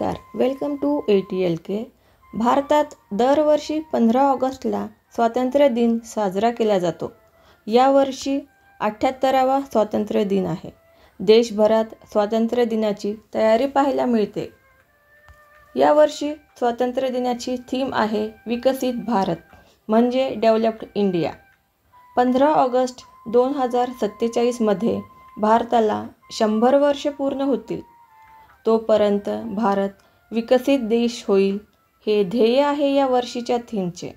नमस्कार, welcome to ATLK. भारतात दरवर्षी 15 ऑगस्टला स्वातंत्र्य दिन साजरा केला जातो. यावर्षी 78वा स्वातंत्र्य दिन आहे. देशभरात स्वातंत्र्य दिनाची तयारी पाहायला मिळते. यावर्षी स्वातंत्र्य दिनाची थीम आहे विकसित भारत म्हणजे डेव्हलप्ड इंडिया. 15 ऑगस्ट 2047मध्ये भारताला 100 वर्ष पूर्ण होतील. तोपर्यंत भारत विकसित देश होईल हे ध्येय आहे या वर्षीच्या थीमचे.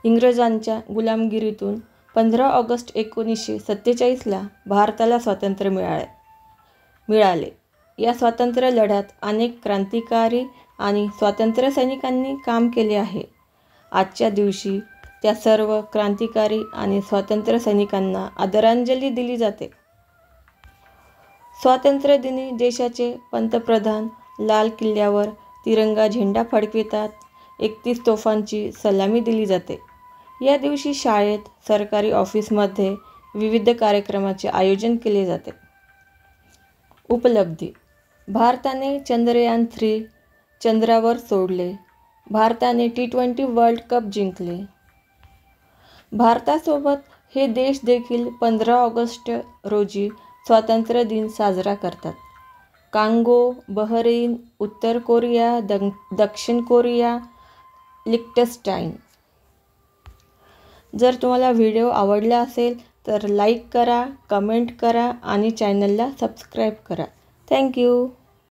इंग्रजांच्या गुलामगिरीतून 15 ऑगस्ट 1947ला भारताला स्वातंत्र्य मिळाले. या स्वातंत्र्य लढ्यात अनेक क्रांतिकारी आणि स्वातंत्र्य सैनिकांनी काम केले आहे. आजच्या दिवशी त्या सर्व क्रांतिकारी आणि स्वातंत्र्य सैनिकांना आदरांजली दिली जाते. स्वातंत्र्य दिनी देशाचे पंतप्रधान लाल किल्ल्यावर तिरंगा झेंडा फडकवितात. 31 तोफांची सलामी दिली जाते. या दिवशी शाळेत, सरकारी ऑफिसमध्ये विविध कार्यक्रमाचे आयोजन केले जाते. उपलब्धी: भारताने चंद्रयान 3 चंद्रावर सोडले. भारताने T20 वर्ल्ड कप जिंकले. भारतासोबत हे देश देखील 15 ऑगस्ट रोजी स्वातंत्र्य दिन साजरा करतात. कांगो, बहरीन, उत्तर कोरिया, दक्षिण कोरिया, लिechtenstein. जर तुम्हाला व्हिडिओ आवडला असेल तर लाईक करा, कमेंट करा आणि चॅनलला सबस्क्राईब करा. थँक्यू.